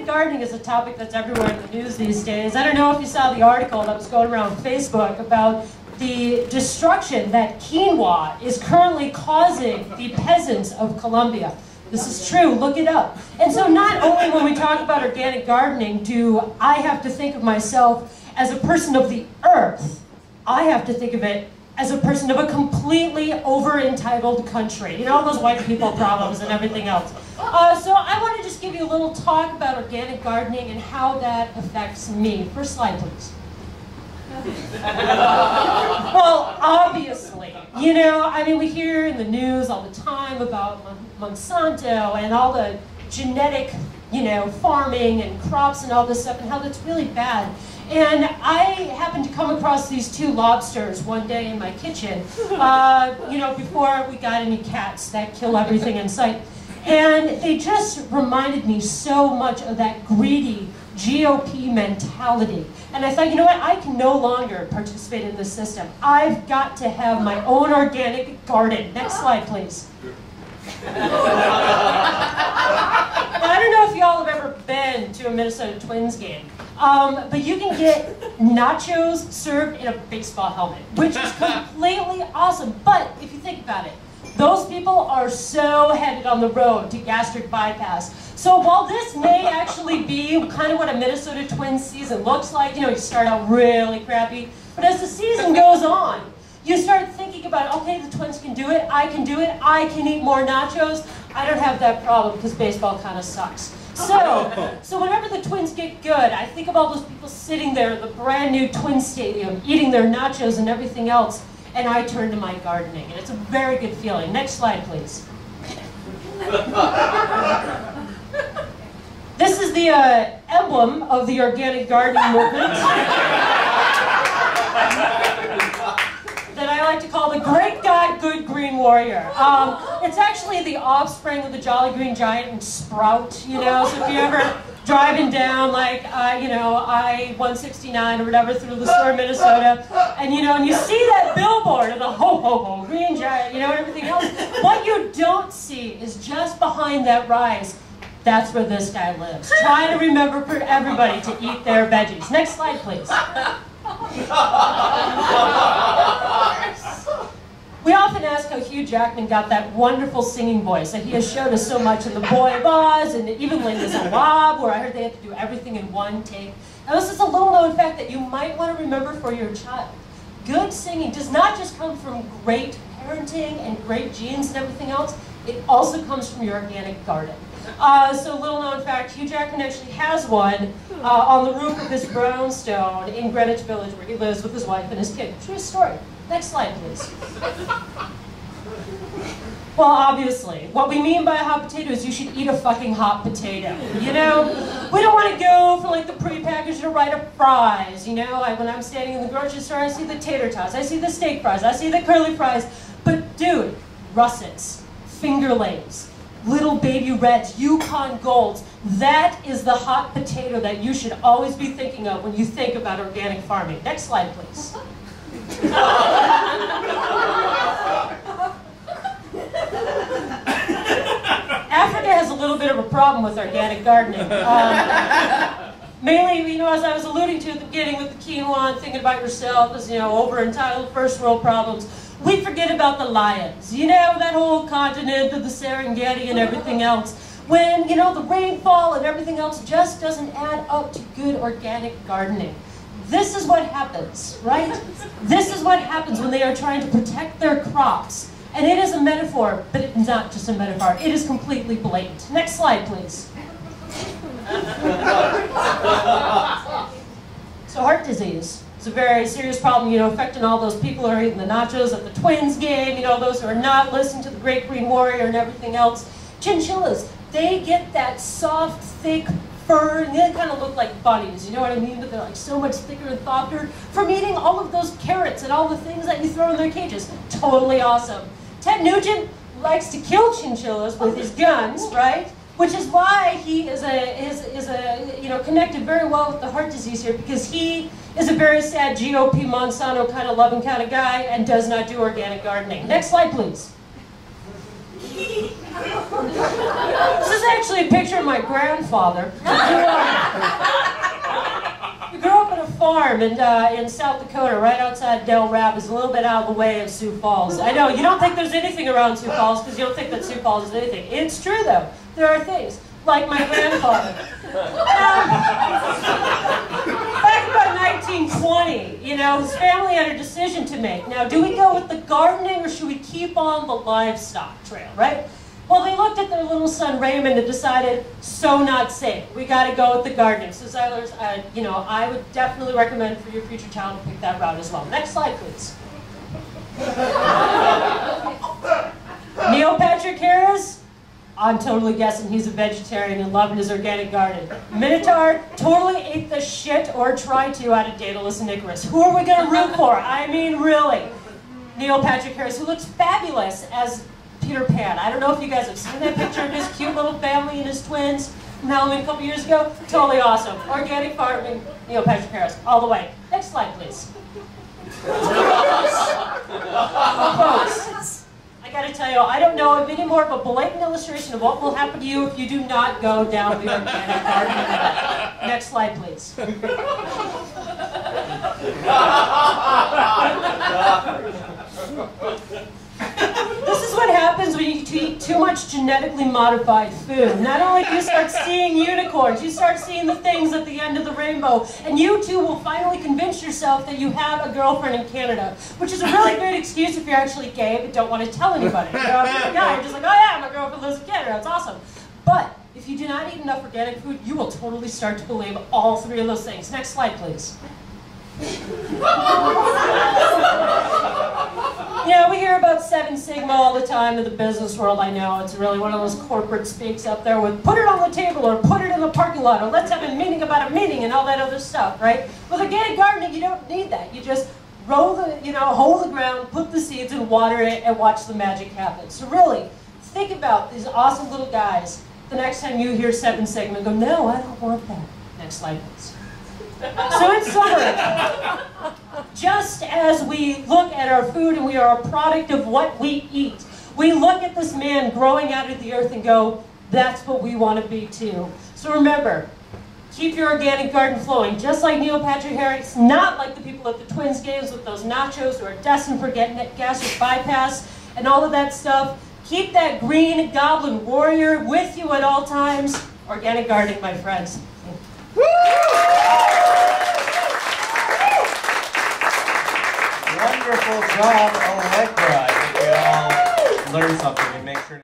organic gardening is a topic that's everywhere in the news these days. I don't know if you saw the article that was going around Facebook about the destruction that quinoa is currently causing the peasants of Colombia. This is true, look it up. And so not only when we talk about organic gardening do I have to think of myself as a person of the earth, I have to think of it as a person of a completely over-entitled country. You know, all those white people problems and everything else. So I want to just give you a little talk about organic gardening and how that affects me. First slide, please. Well, obviously, you know, I mean, we hear in the news all the time about Monsanto and all the genetic, you know, farming and crops and all this stuff and how that's really bad. And I happened to come across these two lobsters one day in my kitchen, you know, before we got any cats that kill everything in sight. And they just reminded me so much of that greedy GOP mentality. And I thought, you know what, I can no longer participate in this system. I've got to have my own organic garden. Next slide, please. Now, I don't know if y'all have ever been to a Minnesota Twins game, but you can get nachos served in a baseball helmet, which is completely awesome. But if you think about it, those people are so headed on the road to gastric bypass. So while this may actually be kind of what a Minnesota Twins season looks like, you know, you start out really crappy, but as the season goes on, you start thinking about, okay, the Twins can do it, I can eat more nachos. I don't have that problem because baseball kind of sucks. So whenever the Twins get good, I think of all those people sitting there in the brand new Twins stadium, eating their nachos and everything else, and I turn to my gardening, and it's a very good feeling. Next slide, please. This is the emblem of the organic gardening movement that I like to call the Great God Good Green Warrior. It's actually the offspring of the Jolly Green Giant and Sprout, you know, so if you're ever driving down like, you know, I-169 or whatever through the store of Minnesota, and you know, and you see that billboard of the ho-ho-ho Green Giant, you know, and everything else, what you don't see is just behind that rise, that's where this guy lives. Trying to remember for everybody to eat their veggies. Next slide, please. We often ask how Hugh Jackman got that wonderful singing voice that he has showed us so much in The Boy of Oz and even Les Miserables, where I heard they had to do everything in one take. Now this is a little known fact that you might want to remember for your child. Good singing does not just come from great parenting and great genes and everything else, it also comes from your organic garden. So little known fact, Hugh Jackman actually has one on the roof of his brownstone in Greenwich Village where he lives with his wife and his kid. True story. Next slide, please. Well, obviously, what we mean by a hot potato is you should eat a fucking hot potato, you know? We don't want to go for like the prepackaged or right-up fries, you know? When I'm standing in the grocery store, I see the tater tots, I see the steak fries, I see the curly fries, but dude, russets, fingerlings, little baby reds, Yukon Golds, that is the hot potato that you should always be thinking of when you think about organic farming. Next slide, please. Africa has a little bit of a problem with organic gardening. Mainly, you know, as I was alluding to at the beginning with the quinoa and thinking about yourself as, you know, over-entitled first world problems, we forget about the lions. You know, that whole continent of the Serengeti and everything else. When, you know, the rainfall and everything else just doesn't add up to good organic gardening. This is what happens, right? This is what happens when they are trying to protect their crops. And it is a metaphor, but it's not just a metaphor. It is completely blatant. Next slide, please. So heart disease is a very serious problem, you know, affecting all those people who are eating the nachos at the Twins game, you know, those who are not listening to the Great Green Warrior and everything else. Chinchillas, they get that soft, thick fur, and they kind of look like bunnies, you know what I mean? But they're like so much thicker and softer from eating all of those carrots and all the things that you throw in their cages. Totally awesome. Ted Nugent likes to kill chinchillas with his guns, right? Which is why he is you know, connected very well with the heart disease here, because he is a very sad GOP Monsanto kind of loving kind of guy and does not do organic gardening. Next slide, please. This is actually a picture of my grandfather. He grew up on a farm in South Dakota, right outside Del Rapids, a little bit out of the way of Sioux Falls. I know, you don't think there's anything around Sioux Falls because you don't think that Sioux Falls is anything. It's true, though. There are things, like my grandfather. Back about 1920, you know, his family had a decision to make. Now, do we go with the gardening or should we keep on the livestock trail, right? Well, they looked at their little son Raymond and decided, so not safe. We got to go with the gardening. So, Zeilers, you know, I would definitely recommend for your future child to pick that route as well. Next slide, please. Neil Patrick Harris, I'm totally guessing he's a vegetarian and loving his organic garden. Minotaur totally ate the shit or tried to out of Daedalus and Icarus. Who are we going to root for? I mean, really. Neil Patrick Harris, who looks fabulous as Peter Pan. I don't know if you guys have seen that picture of his cute little family and his twins from Halloween a couple years ago. Totally awesome. Organic farming, Neil Patrick Harris, all the way. Next slide, please. Folks, I gotta tell you, I don't know of any more of a blatant illustration of what will happen to you if you do not go down the organic garden. Next slide, please. This is what happens when you eat too much genetically modified food. Not only do you start seeing unicorns, you start seeing the things at the end of the rainbow, and you too will finally convince yourself that you have a girlfriend in Canada, which is a really great excuse if you're actually gay but don't want to tell anybody. You know, if you're a guy, you're just like, oh yeah, my girlfriend lives in Canada, it's awesome. But if you do not eat enough organic food, you will totally start to believe all three of those things. Next slide, please. Yeah, we hear about Seven Sigma all the time in the business world. I know it's really one of those corporate speaks up there with put it on the table or put it in the parking lot or let's have a meeting about a meeting and all that other stuff, right? With organic gardening, you don't need that. You just hold the ground, put the seeds and water it and watch the magic happen. So really, think about these awesome little guys. The next time you hear Seven Sigma, go, no, I don't want that. Next slide, please. So in summary, just as we look at our food and we are a product of what we eat, we look at this man growing out of the earth and go, that's what we want to be too. So remember, keep your organic garden flowing, just like Neil Patrick Harris, not like the people at the Twins games with those nachos who are destined for getting gastric bypass and all of that stuff. Keep that green goblin warrior with you at all times. Organic gardening, my friends. Wonderful job, Allegra. I think we all learned something and make sure